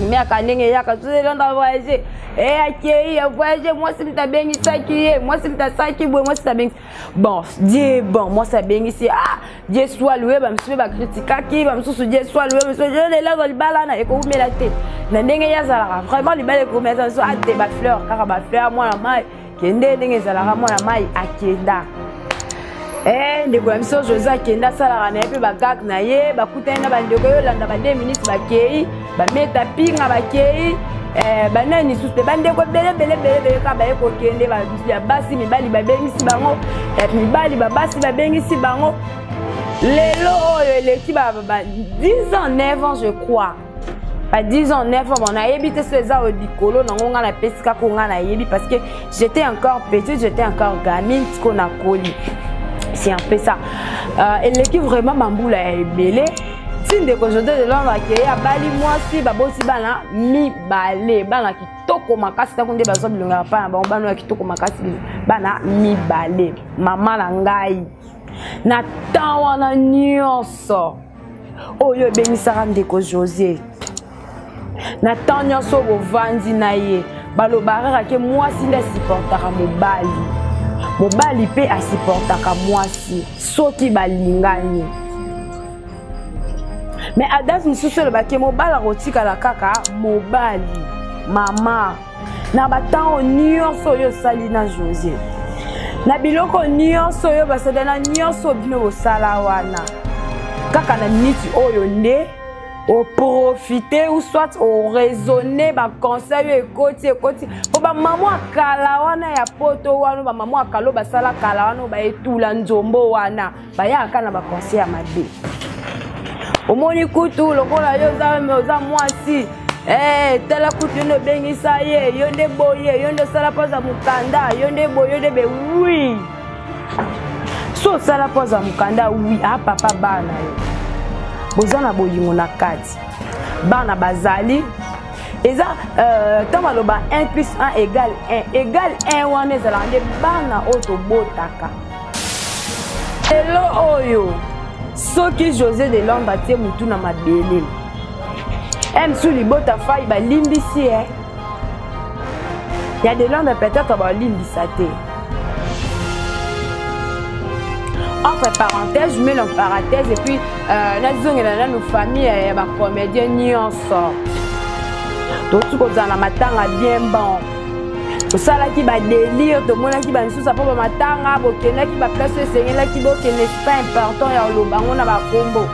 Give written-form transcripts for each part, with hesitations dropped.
mais à Kanenge, ya quand tu es dans voyager. Et à qui a voyagé, moi c'est ta bien ici, moi c'est ta saki, moi c'est ta bien. Bon, Dieu, bon, moi c'est bien ici. Ah, Dieu soit loué, bah, monsieur, bah, critique, qui va me soucier, Dieu soit loué, monsieur, je l'ai là dans le balana, et qu'on met la tête. N'endenge ya zalara, vraiment, les balles qu'on met dans ce, ah, des fleurs, car bah, fleur, moi la maille, qui est n'endenge zalara, moi la maille, à Kenda. Eh, ndeko ya miso José akenda sala na pe ba gak na ye ba kutana ba ndeko yo landa ba 2 minutes ba kei ba meta pinga ba kei ba nani suste ba ndeko bele ka ba eko kende ba ya basi mibali ba bengisi bango mibali ba basi ba bengisi bango lelo oyo eleki ba 10 ans 9 ans je crois pas 10 ans 9 ans on a habité ces ans au dikolo nango nga na pesika ko nga na yebi parce que j'étais encore petite, j'étais encore gamine qu'on a coli. C'est un peu ça. Et l'équipe vraiment bamboula est belé. Si de aujourd'hui de l'homme qui a bali moi si babosi bana mi balé bana qui toko makasi ta konde bazo bilonga pa ba bana qui toko makasi bana mi balé mama na ngai na tawa na nyonso oyo benisaka ndeko José na tan nyonso bo vandi na ye balobara ke moi si nda supportaka mobali mobali pe asupportaka mwasi soki balingani mais adas misusu le bake mobala rotika la kaka mobali mama na batao nyonso yo sali na José na biloko nyonso yo basadana nyonso bino bosala wana kaka na minute oyo nde au profiter ou soit au raisonner ba conseil ekoti po ba maman akala wana ya poto wana ba maman akalo basala kala wana ba etula nzombo wana ba ya kana ba conseil ya mabe omoni kutu lokola yo za mwasi tela kutu no bengisa ye yo nde boye yo nde sala poza mukanda yo nde boye yo nde be oui so sala poza mukanda oui a papa bana yo bozana boyingo na kati bana bazali eza tama loba 1 plus 1 égale 1 égale 1 wana ezala nde bana oto botaka elo oyo soki José de Londres tie mutu na mabele su libota fai balimbisi ya de Londres peut-être balimbisa te. Entre parenthèses, je mets en parenthèse et puis nos familles et ma comédien ni ensemble. Donc tout comme ça la matanga bien bon. Au sala qui va délire, tout le monde qui va nous ça pour matanga, bokena qui va placer sengela qui bokena c'est pas important ya lobango na ba kombo.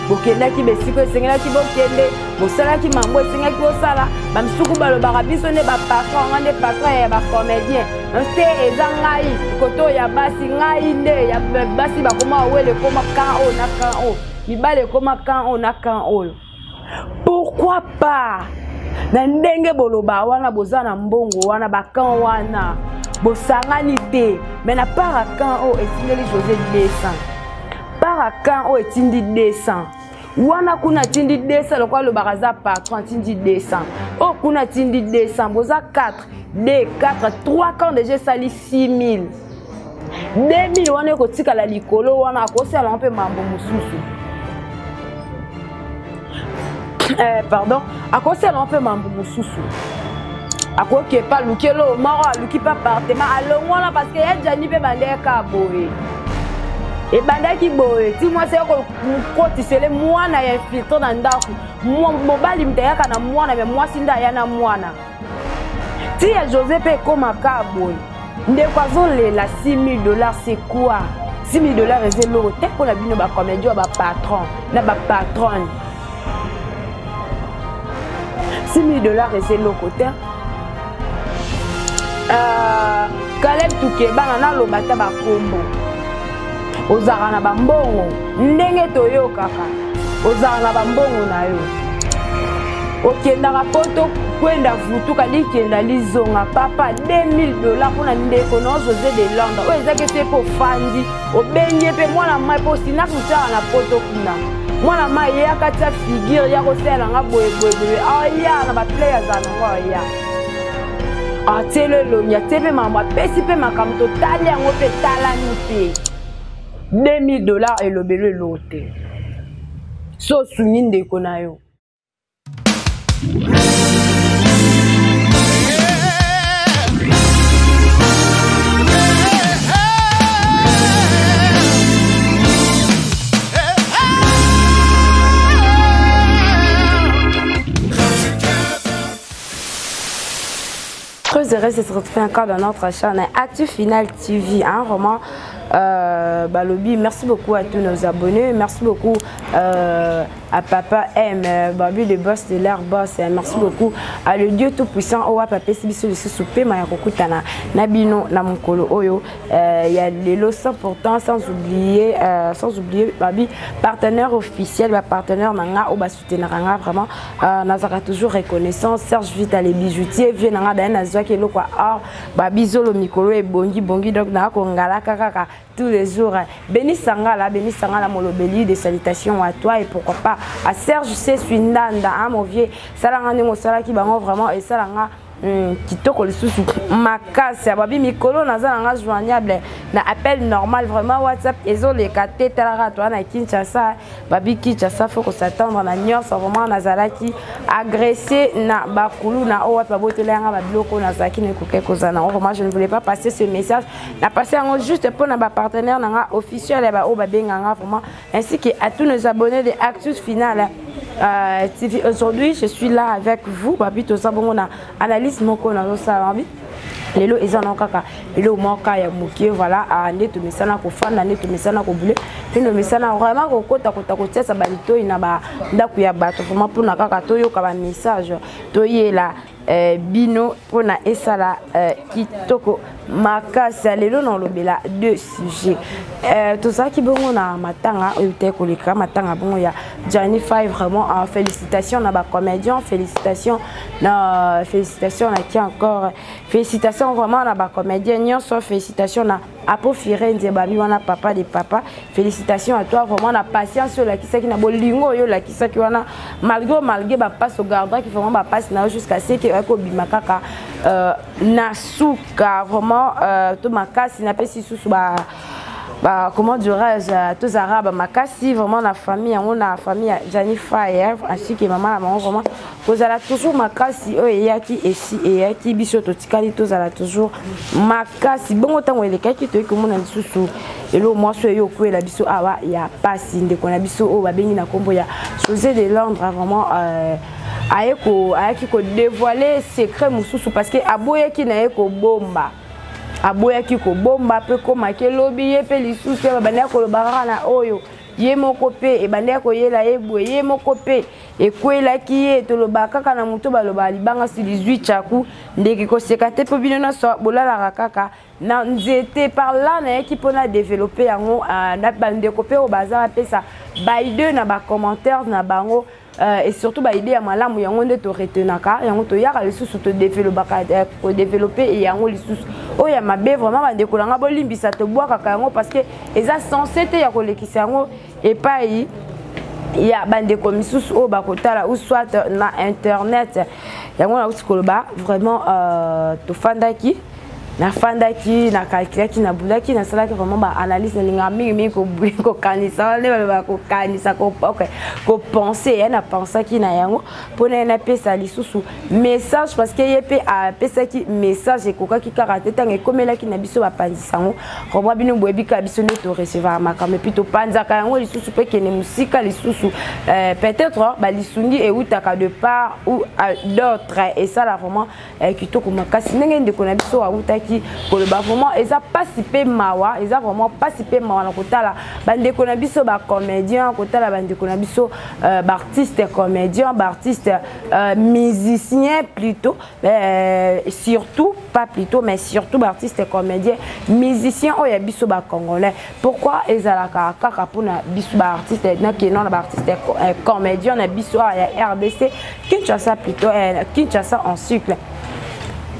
Bokena qui besiko sengela qui bokende, bosala qui mambo sengela qui bosala, ba msuku ba lo barabiso ne ba patron, ngande patron ya ba comédien. Nte ezangai koto ya basi ngai nde ya basi bakoma wele koma kan o na kan o mibale koma kan o na kan o pourquoi pas na ndenge boloba wana bozana mbongo wana bakan wana bosangani te mais na para kan o etindeli José 200 para kan o etindi 200 wana kuna tindi 200 lokwa lo baraza patron tindi 200 o kuna tindi 200 boza 4 2 4 3 quand déjà sali 6000 2000 wana ko tika la likolo wana akosala un peu mambo mususu pardon akosala un peu mambo mususu akoke pa lukelo mara luki pa partema alongwana parce que ya jani pe bandeka boye et bandaki boye ti moi c'est ko kotisele mwana ya filtre na ndaku mobali mtayaka na mwana mais moi sinda ya na mwana ti ya José pe koma ka boye ndeko azolela $6000 c'est quoi $6000 c'est l'euro te pour la bino ba comédien ba patron na ba patronne $6000 c'est l'euro côté Caleb Tukeba na lobata ba kombo ozara na bambongo ndenge toyo kaka ozara na bambongo na yo okenda rapoto kwenda vutuka likenda lizonga papa $2000 pour na ndeko no José de Londres o ezake te po fandi obenye pe mwana mai po sina kuchara na poto kuna mwana mai ya katia figure ya kosela nga boye aya na ba players anango aya atele lo nya tepe mama pesi pe makamto tali yango pe talani pe $2000 et le bébé l'autre. So, soumis de konayo. heureux de se retrouver encore dans notre chaîne Actu Final TV, hein, vraiment. Balobi, merci beaucoup à tous nos abonnés, merci beaucoup à Papa M, Babi le boss de l'air boss, merci beaucoup à le Dieu tout puissant, Owa Papa Sibiso le soupé, Mayakokutana, Nabino Namukolo Oyo, il y a les lots 100%, sans oublier Babi, partenaire officiel, partenaire Nanga, Oba Soutenaranga, vraiment, Nazaka toujours reconnaissant, Serge Vital les bijoutiers, Vienanga Dana Zoaki Lokwa Or, Babi Zolo Mikolo et Bongi, donc Naka Kongala Kaka. Tous les jours, Béni Sangala, Molobeli, des salutations à toi et pourquoi pas à Serge C. Swindanda, hein, mon vieux, Salangani Mosala qui bango vraiment et Salanga. Kitoko le sous Makasi Babi Mikolo Nazalanga joignable na appel normal vraiment WhatsApp ezo les katé talara toi na Kinshasa Babi Kinshasa faut qu'on s'attendre na nyonso vraiment Nazalaki agressé na bakulu na owa pa botelanga ba biloko Nazaki ne koke kozana vraiment je ne voulais pas passer ce message na passer juste pour na ba partenaire na officiel ba o ba benganga vraiment ainsi que à tous nos abonnés de Actus Final TV. Aujourd'hui, je suis là avec vous. Babi, tout ça, bon, on a analyse mon qu'on a ça, les lots, ils en ont caca. Les lots, mon cas, il y a mouqué, voilà, à aller tout ça, n'a qu'au fan, aller tout ça, n'a qu'au bleu. Puis le message, vraiment, au côté, ça, balito, il n'a pas d'accouya bateau. Vraiment, pour n'a qu'à toyo, comme un message, toyé là. Bino pour na esala kitoko makasi lelo na lobela deux sujets tout ça qui bon na matanga ute kolika matanga bon ya Johnny 5 vraiment félicitations na ba comédien félicitations na qui encore félicitations vraiment na ba comédien nyonso félicitations na Apo Firenze Babi wana papa de papa félicitations à toi vraiment na patience la qui na bolingo yo la qui wana malgré ba passe au gardien qui vraiment ba passe na jusqu'à ce que ko bimakaka nasuka vraiment to makasi na pesi susu comment dirais-je tous arabes makasi vraiment la famille on a famille Johnny Fire ainsi que maman vraiment vous allez toujours makasi yaki ici et yaki biso to tikali tous allez toujours makasi bon autant les cas qui te comme on susu et le moi so yo ko la biso awa ya pasi ndeko na biso o babengi na kombo ya José de Londres vraiment ayaki ko dévoiler secret mususu parce que aboyaki na yeko bomba aboyaki ko bomba pe ko make lobi ye pe lisusu ba bana ko lobara na oyo ye moko pe e bana ko yela ebwe ye moko pe e kwela ki ye to lobaka kana muto baloba libanga si 18 chaku ndeki ko sekate pe bino na so bolala kaka na nzete par là na qui pona développer yango na bande ko pe o bazar pe ça baide na ba commentaires na bango et surtout ba idée ya malamu yango nde to retenaka yango to yaka lisusu to développer et yango lisusu o ya mabe vraiment bande ko langa bolimbisa to bwaka yango parce que eza censé te ya ko lekisa yango et pas il y a bande ko misusu o bakotala ou soit na internet yango na utikoloba vraiment to fandaki na fandaki na calculaki na bulaki na salaki vraiment ba analyse na linga mingi ko kanisa ne ba ko kanisa ko ko penser na penser ki na yango pona na pesa lisusu message parce que yepe a pesa ki message ko ka ki karate tanga komela ki na biso ba pandisango ko bino boyebi ka biso ne to recevoir makame plutôt panzaka yango lisusu pe ke ne musika lisusu peut-être ba lisundi et utaka de part ou d'autres et ça là vraiment kitoko makasi ndenge ndeko na biso a utaki pour le vraiment ils a participé mawa ils a vraiment participé mawa na kotala bande ko na biso ba comédien kotala bande ko na biso ba artiste comédien ba artiste musicien plutôt surtout pas plutôt mais surtout ba artiste comédien musicien o ya biso ba congolais pourquoi ezala kaka pour na biso ba artiste na kenon ba artiste comédien na biso ya RDC Kinshasa plutôt Kinshasa en cycle.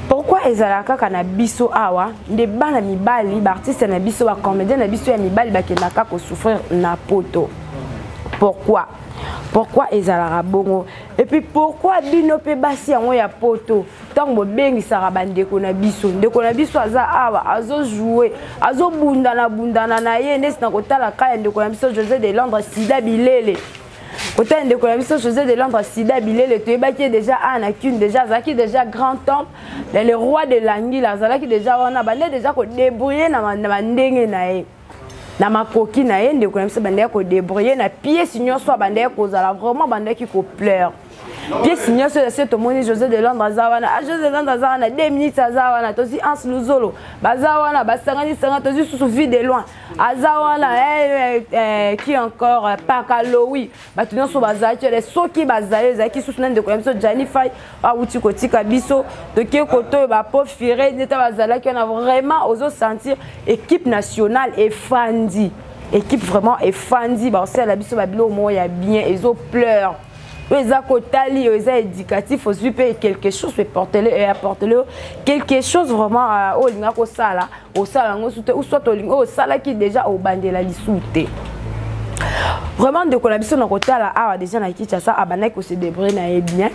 Pourquoi ezalaka kana biso awa de bana mibali ba artiste na biso ba comédien na biso ya mibali ba kendaka ko souffrir na poto pourquoi ezalaka bongo et puis pourquoi bino pe basi yango ya poto tant bo bengi sara bandeko na biso ndeko na biso aza awa azo jouer azo bundana na ye nesi na kotala kaya ndeko na biso José de Londres Sida Bilele autant de connaissances José de Londres Sida Bilele tu es déjà Anakin déjà Zaki déjà grand homme le roi de l'Anguille Zaki déjà on a bandé déjà ko débrouiller na ndenge na ye na makoki na ye ndeko na biso bandé ko débrouiller na pied signor soit bandé ko zala vraiment bandé qui ko pleure pièce nyonso ya seto moni José de Londres azawana José de Londres azawana 2 minutes azawana tozi Hans Luzolo bazawana basangani sanga tozi sous vie de loin azawana qui encore Pakalowi batu nyonso bazaki les soki bazali ezaki sous nande ko yamso Janify awuti kotika biso toke koto ba pofire neta bazalaki on a vraiment ozo sentir équipe nationale et fandi équipe vraiment et fandi ba aussi la biso ba bilo mo ya bien ezo pleure eza kotali eza éducatif aussi peut quelque chose peut porter et apporter quelque chose vraiment au linga ko sala au sala ngo soute ou soit au linga au sala qui déjà au bandela lisute vraiment de ko la biso na kotala awa déjà na Kinshasa abana ko se débrouiller na bien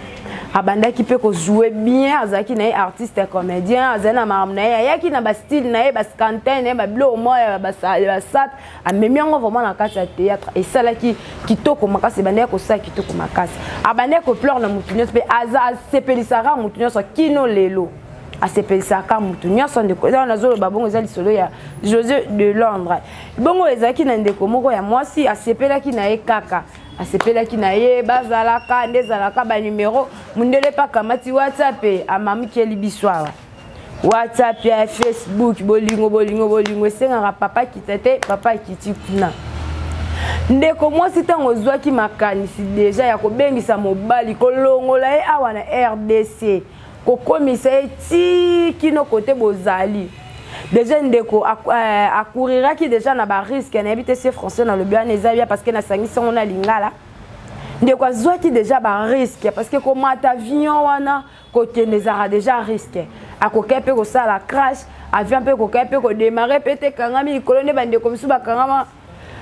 abanda qui peut jouer bien azaki na artiste comédien azana maram na yaki na ba style na ba scanten ba blo mo ba sat amemi ngo vraiment na kati ya théâtre et ça là qui kitoko makasi banda ko sa kitoko makasi abanda ko pleure na mutunyo pe aza sepelisara mutunyo so kino lelo asepelisaka mutunyo so ndeko na zolo babongo za lisolo ya José de Londres bongo ezaki na ndeko moko ya mwasi asepelaki na ye kaka asepelaki na ye bazalaka ndezalaka ba numéro mundele pa kamati WhatsApp amamukeli biswawa WhatsApp ya Facebook bolingo senga papa kitete papa kiti kuna ndeko mwasi tango zwaki makanisi deja ya kobengisa mobali kolongola ye awa na RDC kokomisa eti kino kote bozali déjà ndeko akourira qui déjà na ba risque na habité ces français dans le bien ezabia parce que na sangisa on a lingala ndeko azwa qui déjà ba risque parce que comment avion wana côté nezara déjà risque akokepe ko sala crash avion pe kokepe ko démarrer pété kangami kolone bande comme ça bakangama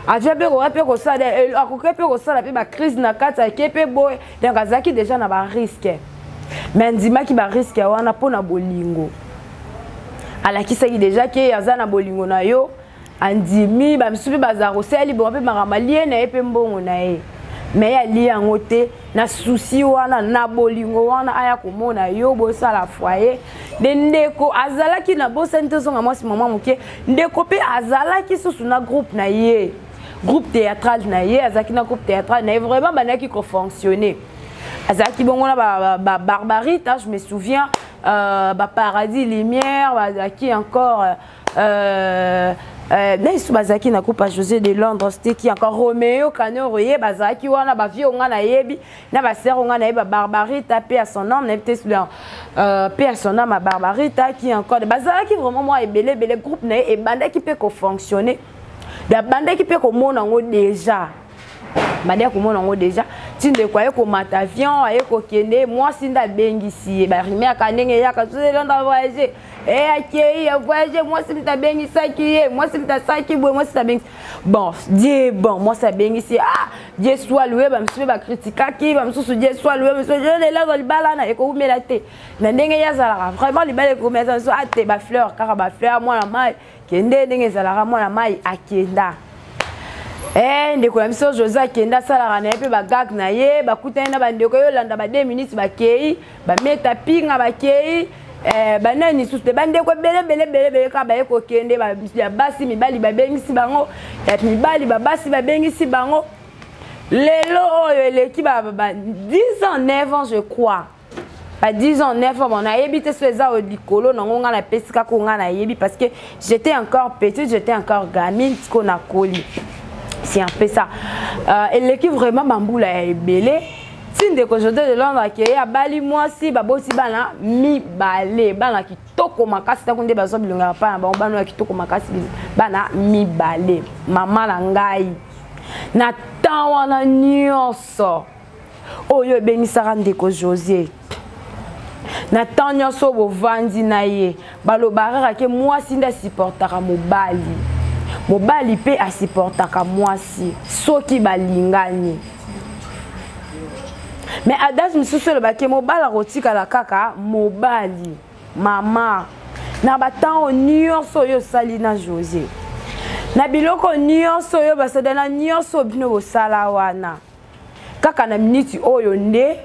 avion pe kokepe ko sala akokepe ko sala pe ba crise na kata kepe boy donc azaki déjà na ba risque mais ndima ki ba risque wana pona bolingo alakisaki déjà ke azana bolingo na yo andimi ba misubi bazaro seli bo pe maramalie na epe mbongo na ye mais ya li yango te na souci wana na bolingo wana aya komona yo bo sala foyer de ndeko azalaki na bosa ntezonga mwasi mama muke ndeko pe azalaki susu na groupe na ye groupe théâtral na ye azaki na groupe théâtral na ye vraiment banaki ko fonctionner azaki bongo na ba barbarita je me souviens Paradis Lumière bazaki encore Naisu bazaki na coupe à José de Londres c'était qui encore Roméo Canoroye bazaki wana ba vie onga na yebi na ba sœur onga na yeba Barbarita paix à son nom na peut-être paix à son nom ma Barbarita qui encore bazaki vraiment moi ebele groupe na et banda qui peut fonctionner da banda qui peut ko mona ngo déjà banda ko mona ngo déjà tinde kwa yeko matavion ayeko kende moi sinda bengisi ba rime akandenge yaka José de Londres voyager akei voyager moi sinda bengisa ki moi sinda saki boy moi sinda bengisi bon Dieu bon moi ça bengisi Dieu soit loué ba msube ba critique ki ba msusu Dieu soit loué monsieur José de Londres libala na eko umela te na ndenge ya zala vraiment libala ko mettre so ate ba fleur car ba fleur moi na mai kende ndenge zala moi na mai akenda ndeko ya miso José kenda sala na pe ba gag na ye ba kutana na bandeko yo landa ba 2 minutes ba kei ba meta pinga ba kei ba nani suste bandeko bele ka ba eko kende ba basi mibali ba bengisi bango ya mibali ba basi ba bengisi bango lelo oyo eleki ba 10 ans 9 ans je crois pas 10 ans 9 ans on a habité sur les au dikolo na ngonga na pesika ko nga na yebi parce que j'étais encore petite j'étais encore gamine qu'on a collé. C'est un peu ça. Et l'équipe vraiment bamboula est belé. Tinde ko José de Londres qui a bali moi si babosi bana mi balé bana ki toko makasi ta kunde bazo bilonga pa ba bana ki toko makasi bana mi balé mama na ngai na tawana nyonso oyo benisaka ndeko José na tanyoso bo vandi na ye balobara ke moi si nda supportaka mobali mobali pe asupportaka mwasi soki balingani mais adage misusu le bake mobala rotika la kaka mobali mama na batango nyonso yo sali na José na biloko nyonso yo basada na nyonso bino bosala wana kaka na minute oyo nde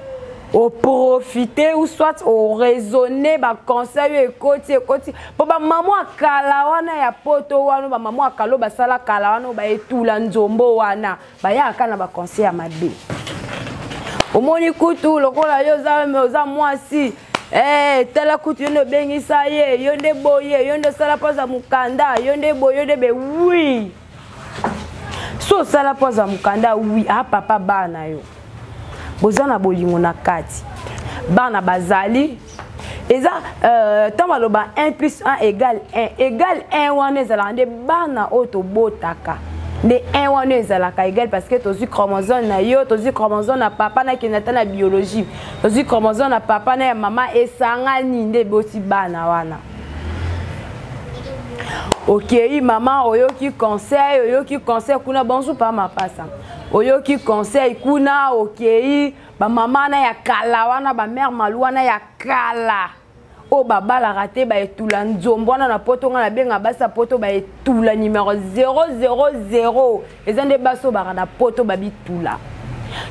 au profiter ou soit au raisonner ba conseil ekoti po ba maman akala wana ya poto wana ba maman akalo basala kala wana ba etula nzombo wana ba ya kana ba conseil ya mabe omoni kutu lokola yo za mwasi tala kutu yo nde obengisa ye yo nde boye yo nde osala mpoza mokanda yo nde boye yo nde be wi so osala mpoza mokanda wi papa bana yo boza na bolingo na kati bana bazali eza tant baloba 1 plus 1 égale 1 égale 1 wana ezalaka nde bana oyo tobotaka nde 1 wana ezalaka égale parce que tozwi chromosome na yo tozwi chromosome na papa nakende ata na biologie tozwi chromosome na papa na ya mama esangani nde boti bana wana okei mama oyoki conseil kuna bonjour pa mapasa oyoki conseil kuna okei ba mama na ya kala wana ba mère malu wana ya kala o babalaka te baetula nzombo wana na poto nga na benga basa poto baetula numéro 000 eza nde baso baka na poto babitula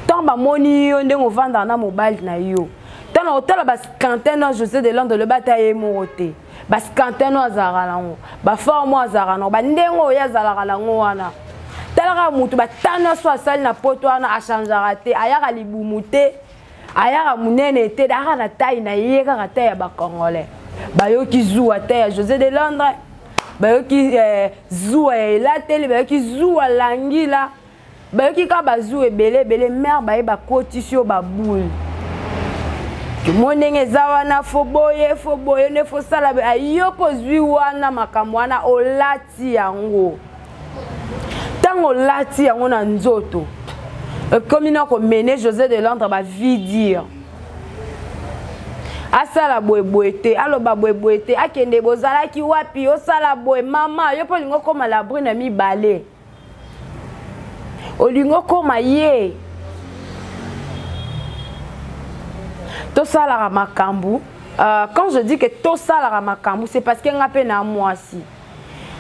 tant bamoni yo ndenge ovanda na mobile na yo tant otala bascantene José de Lande le bata ye moko te bascantene azalaka nango baforme azalaka nango bandenge oyo azalaka nango wana talaka mutu batano so asali na poto wana achangeaka te ayaka libumu te ayaka munene te daka na taille na ye kaka taille ya bacongolais bayoki zuwa te ya José de Londres bayoki zuwa ya elateli bayoki zuwa langila bayoki ka bazuwa ebele mère baye bakotisi yo baboule mo ndenge eza wana fo boye nde fosala ayo kozwi wana makambo wana olati yango ntango olati yango na nzoto ekomi na komene José de Londres bavi dire asala boye te aloba boye te akende bozalaki wapi osala boye mama yo mpo olingo koma labri na mibale olingo koma ye tosalaka makambu quand je dis que tosalaka makambu c'est parce que nga pe na mwasi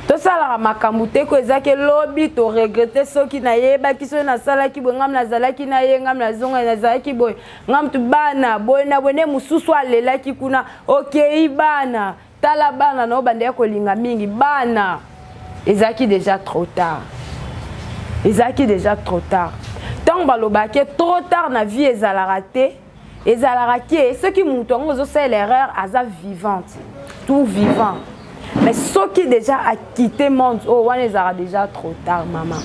tosalaka makambu te ko ezaki lobi to regretter soki na yebaki so na salaki boye ngam nazalaki na ye ngam nazonga nazalaki boye ngam tu bana boye na bone mususu alelaki kuna okei bana tala bana no bande kolinga mingi bana ezaki déjà trop tard tant balobaki trop tard na vie ezalaka te ezalaka ke soki mutu yango ozosala l'erreur aza vivante tout vivant mais ceux qui déjà a quitté le monde, oh, on les a déjà trop tard, maman.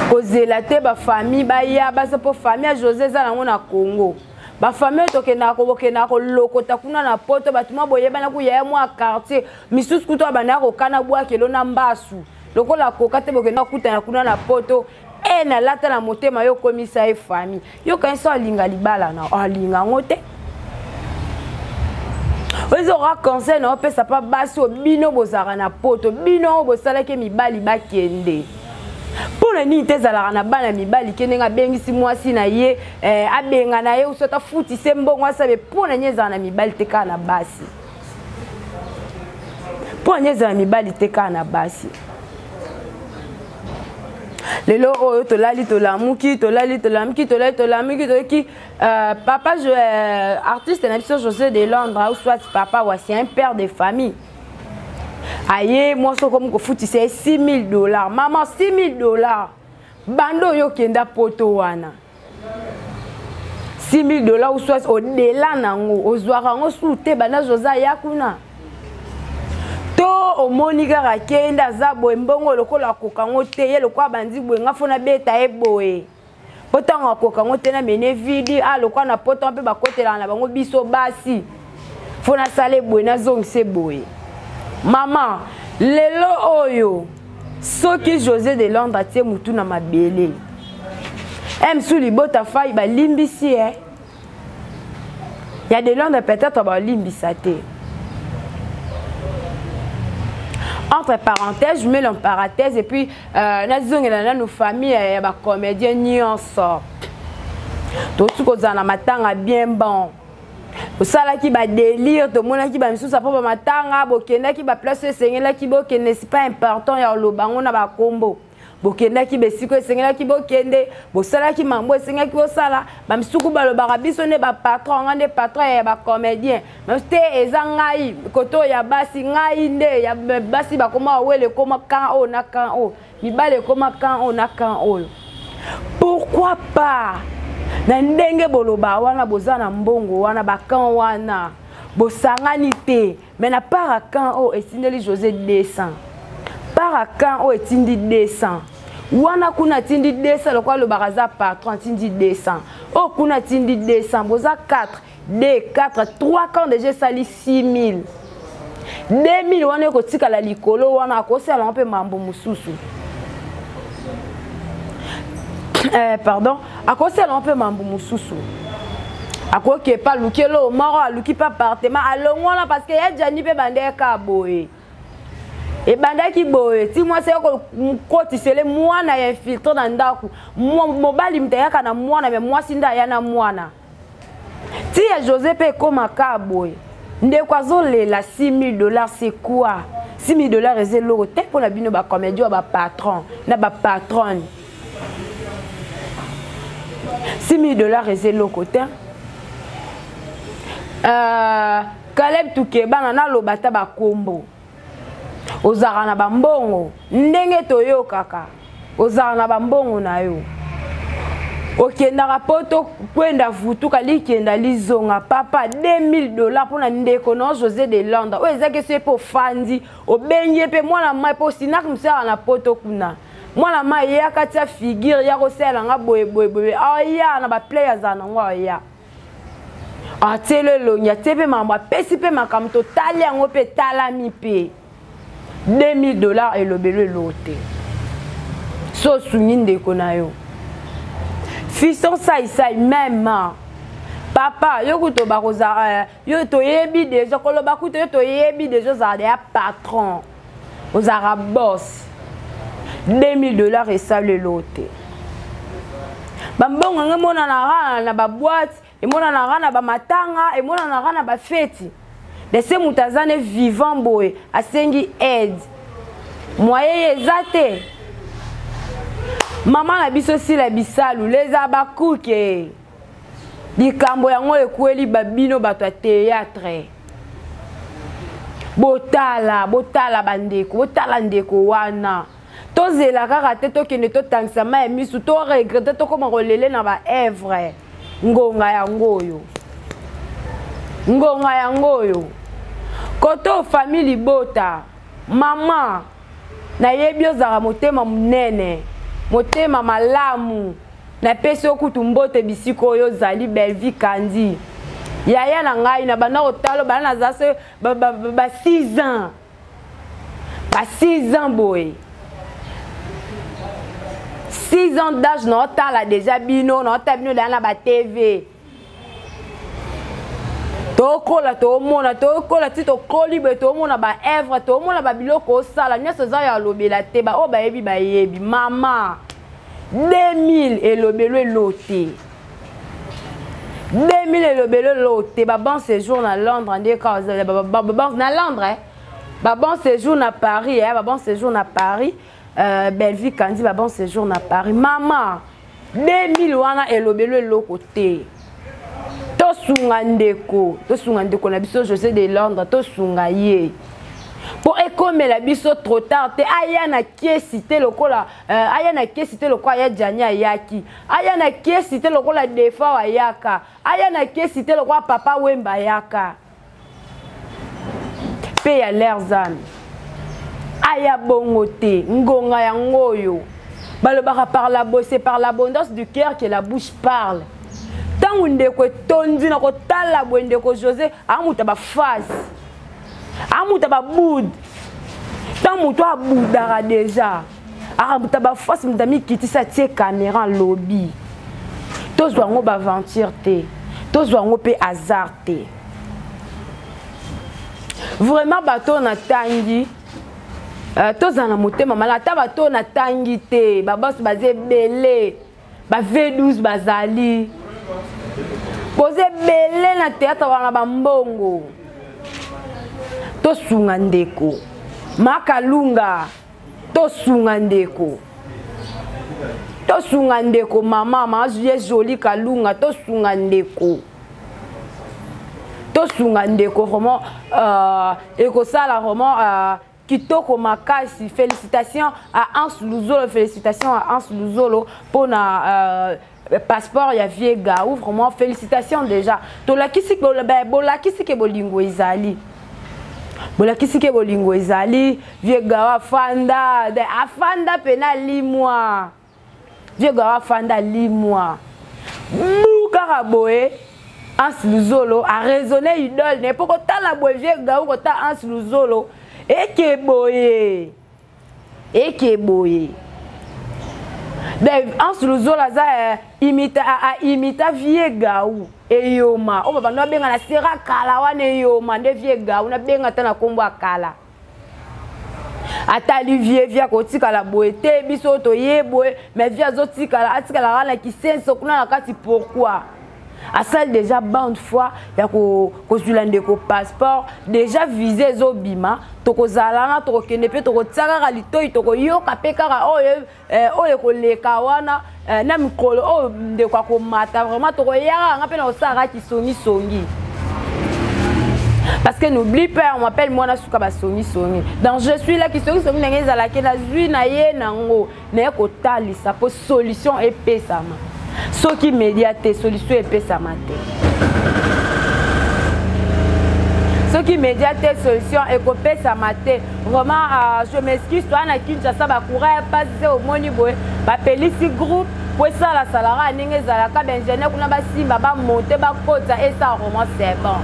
Kozela te ba famille ba ya ba se po famille José za nango na Congo. Ba famille to ke na ko lokota kuna na poto batuma boye bana ku ya mo quartier. Misusu kuto bana ko kana bwa kelo na mbasu. Lokola koka te boke na kuta kuna na poto. E na lata na motema yo komisa e famille. Yo kanso alinga libala na alinga ngote. Ils auront conseil na opesa pa baso bino bozara na poto bino bosala ke mibali bakende pona ni tezala na bana mibali kende nga bengisi mwasi na ye abenga na ye usota futi sembongo asabe pona nyeza na mibali teka na basi pona nyeza na mibali teka na basi lelo oyo tolali tolamuki papa artiste na biso José de Londres ou soit papa voici un père de famille aye moi so comme ko futi c'est $6,000 maman $6,000 bando yo kenda poto wana $6,000 ou soit au-delà nango ozwaka ngo sute bana Josa yakuna to omonika rakenda za boye mbongo lokola kokango te ye lokwa bandi boye ngafona beta eboye potanga kokango te na mene vidi lokwa na poto mpe bakotela na bango biso basi fona sale boye na zongise boye mama lelo oyo soki José de Londres tie mutu na mabele sous libota fai ba limbisi ya de Londres peut-être ba limbisa te. Entre parenthèses, je mets en parenthèse et puis nos familles, nos comédiens n'y en sortent. Tout ce qu'on a matanga bien bon. Ça là qui va délire, tout le monde qui va me soucier pour matanga, bokenda qui va placer seigneur qui bokende c'est pas important ya lo bango na ba combo. Bokenda ki besiko sengela ki bokende bosala ki mambo sengela ki osala ba misuku ba lo barabiso ne ba patron ngande patron ya ba comédien même te ezangai koto ya basi ngai nde ya basi ba koma wele koma kan o na kan o mibale koma kan o na kan o pourquoi pas na ndenge boloba wana bozana mbongo wana bakan wana bosangani te mais na parakan o etindeli José 200 parakan o etindi 200 wana kuna tindi 200 lokwa lo baraza patron tindi 200 o kuna tindi 200 boza 4 2 4 3 quand déjà sali 6000 2000 wana ko tika la likolo wana ko sala mpe mambo mususu pardon akosala un peu mambo mususu akoke pa lukelo maro aluki pa appartement alongona parce que ya jani pe bandeka boye e bandaki boye ti moi c'est ko kotisele mwana ya infiltré na ndaku mobali mtayaka na mwana mais moi sinda ya na mwana ti ya José pe koma ka boye ndeko azolela $6000 c'est quoi $6000 ezelo te pour la bino ba comédien ba patron na ba patronne $6000 ezelo côté Caleb Tukeba na lobata ba kombo ozara na bambongo ndenge toyo kaka ozara na bambongo na yo okenda rapoto kwenda vutu kali kenda lizonga papa $2000 pour na ndeko no José de Londres o ezake se po fandi obenye pe mwana mai po sinak msala na poto kuna mwana mai ya katia figure ya kosela nga boye aya na ba players anango aya atele lo nya tepe mamba pesi pe makam total yango pe talami pe $2000 elobelo lote so sunyi ndeko na yo fiston sai même papa yo kuto bakoza yo to yebi déjà koloba kuto yo to yebi déjà za ya patron ozara boss $2000 et ça le lote bambongo ngemona na ba boîte et mona na ba matanga et mona na ba fête de ces mutazane vivant boy asengi aide moyen ezate maman na biso si la bisalu les abakuke likambo yango ekweli babino bato théâtre botala bandeko botala ndeko wana tozela kaka te tokende totangisa ma misu to regrette to koma rolele na ba evre ngonga yango yo koto famille bota mama na yebi ozara motema munene motema malamu na pesi okutu mbote bisiko oyo zali Belvi Kandi yaya na ngai na bana otalo bana na zase ba 6 ans ba 6 ans boy 6 ans d'âge na otala déjà bino na otabino na ba TV tokola tokola ti tokoli be tomona ba evre tomona ba biloko osala nyoso za ya lobela te ba o bayebi mama 2000 elobelo elote 2000 elobelo elote ba bon séjour na Londres ndé cause ba na Londres ba bon séjour na Paris ba bon séjour na Paris Belvi Kandi ba bon séjour na Paris mama 2000 wana elobelo eloko te tosunga ndeko na biso José de Londres tosunga ye pour ekomela biso trop tard te aya na kiesi te lokola ya janya yaki aya na kiesi te lokola defa wa yaka aya na kiesi te lokola papa wemba yaka pe ya lerzan aya bongo te ngonga yango yo balobaka par l'abondance du cœur que la bouche parle. Tant ndeko tondi na kotala bwendeko José amuta ba face amuta ba boud tant muto abudara déjà amuta ba face mutami kitisa tie caméra lobby tozwa ngo ba aventure te tozwa ngo pe hasard te vraiment bato na tangi tozana motema malata bato na tangi te ba boss baze belé ba V12 bazali posé belé na théâtre wana bambongo tosunga ndeko makalunga tosunga ndeko mama mazuye joli kalunga tosunga ndeko vraiment ekosala vraiment kitoko makasi félicitations à Hans Luzolo pour passeport ya vie gaou vraiment félicitations déjà to la kisi ko bola kisi ke bolingo ezali bola kisi ke bolingo ezali vie gaou afanda afanda pena limwa vie gaou afanda limwa kaka boye Ans Luzolo a raisonné idole ne poko tala boye vie gaou ko ta Ans Luzolo eke boye ben Ans Luzolo za imita vie gaou eyoma o baba no benga na sera kala wana eyoma nde vie gaou na benga tana kombo akala atali vie via kotika la boete biso to yeboe mais via zotika atika la wana kisenso kuna na kati pourquoi asal déjà bande fois ya ko zulande ko passeport déjà visé zobima to ko zalana to ko kende pe to ko tsaka litoi to ko yoka pe kaka oye ko leka wana na mikolo o de kwa ko mata vraiment to ko yaka nga pe na osara ki songi parce que n'oublie pas on m'appelle moi na suka ba songi donc je suis là qui songi ndenge za la ke na zui na ye nango na ko talisa po solution et pesama ce qui médiate solution et pesama te ce qui médiate solution et ko pesama te vraiment je m'excuse toi na Kinshasa ba courir passer au moni boy ba pelisi groupe pour ça la salara ndenge za la ka benjene kuna ba simba ba monter ba kota et ça vraiment c'est bon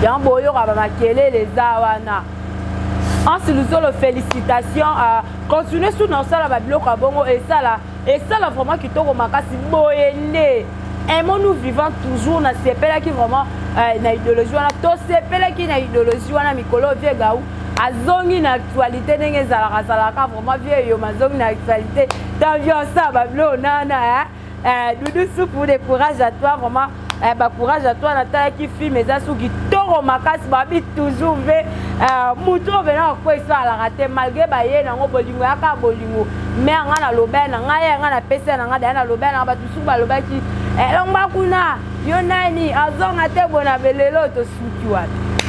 bien boyo ba makele les awana Ans Luzolo félicitations continuer sous dans ça la babilo ka bongo et ça là vraiment qui toko makasi boyende aimons nous vivant toujours na sepela qui vraiment na idéologie wana to sepela qui na idéologie wana mikolo vie gaou azongi na actualité ndenge zalaka vraiment vie yo mazongi na actualité tant vieux ça babilo nana Doudou Soupe de courage à toi vraiment courage à toi Nathalie qui filme mais ça qui toro makasi babi toujours ve muto venant quoi ça la raté malgré baye na ngo bolingo aka bolingo mais nga na lobe na nga ye nga na pesa na nga na lobe na ba tusu ba lobe ki longba kuna yo nani azonga te bona belelo to suki wa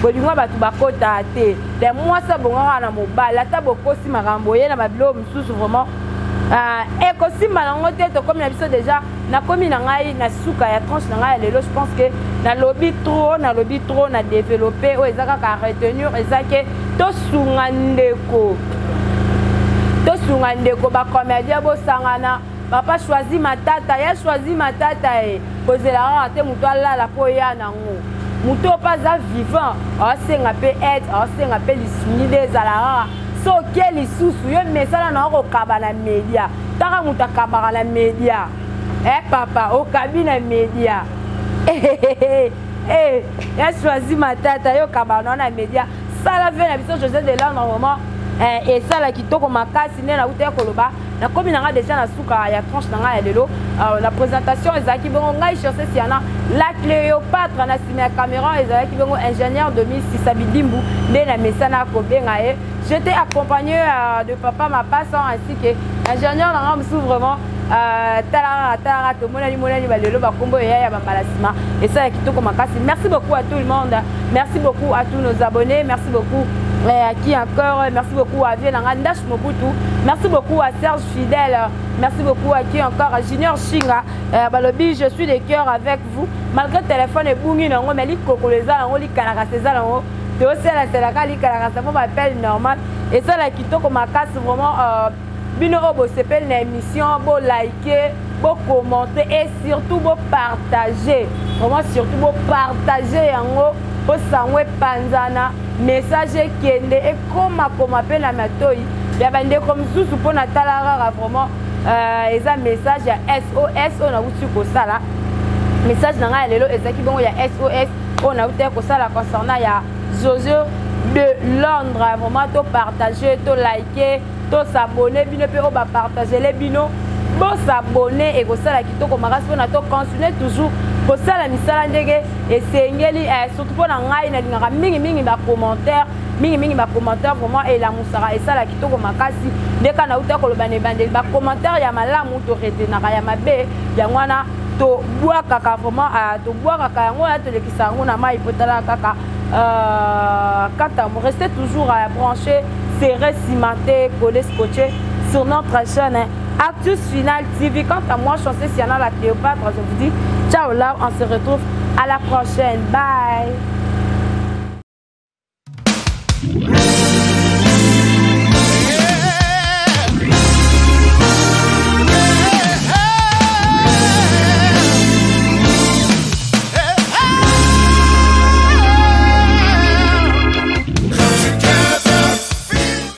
bolingo ba tu bakota te de moi ça bonga na mobile ata bokosi makambo ye na babilo mususu vraiment et aussi malango te to comme na biso déjà na komi na ngai na suka ya tranche na ngai lelo je pense que na lobby trop na développer o ezaka ka retenir ezake to sunga ndeko ba comédien bo sangana papa choisi matata ya choisi matata kozela te muto alala po ya nango muto pas vivant asenga pe être asenga pe lisuni des alara so quel isusu yo mesala na ko kabana media taka muta kabana media papa au cabine média ya choisi matata yo kabana na media ça la veine biso José de là normalement et ça la kitoko makasi ne na uta koloba na komi na déjà na suka ya tranche na ya lelo la présentation ezaki bongo ngai chercher siana la Cléopâtre na sima caméra ezaki bongo ingénieur de Miss Sabidimbu ne na mesana ko benga j'étais accompagné de papa ma passant ainsi que ingénieur na ngam vraiment tala to monani balelo bakombo ya bambalasima et ça kitoko makasi. Merci beaucoup à tout le monde, merci beaucoup à tous nos abonnés, merci beaucoup à qui encore, merci beaucoup à Vienanga Ndash Mobutu, merci beaucoup à Serge Fidèle, merci beaucoup à qui encore à Junior Shinga balobi je suis de cœur avec vous malgré téléphone et bungi nango mais li kokoleza nango li kalaka seza nango de osela selaka li kalaka ça va appel normal et ça la kitoko makasi vraiment bino obo sepel na émission bo liker bo commenter et surtout bo partager vraiment surtout bo partager yango bo sangwe panzana message kende et koma pe na matoi ya bande comme susu pona talara vraiment eza message ya SOS on a uti ko sala message na nga lelo ezaki bongo ya SOS on a uti ko sala concernant ya Jojo de Londres vraiment to partager to liker to s'abonner bino pe o ba partager les bino bo s'abonner et ko sala kitoko makasi pona to continuer toujours ko sala misala ndenge et sengeli surtout pona ngai na lingaka mingi ba commentaire mingi ba commentaire vraiment et la musara et sala kitoko makasi ndeka na uta ko lobane bandeli ba commentaire ya malamu to retenaka ya mabe ya ngwana to bua kaka vraiment to bua kaka yango ya to lekisa ngo na mai potala kaka quand restez toujours branché serré cimenté collé scotché sur notre chaîne Actus Final TV. Quant à moi, Chanceuse Siana la Cléopâtre, je vous dis ciao là, on se retrouve à la prochaine. Bye.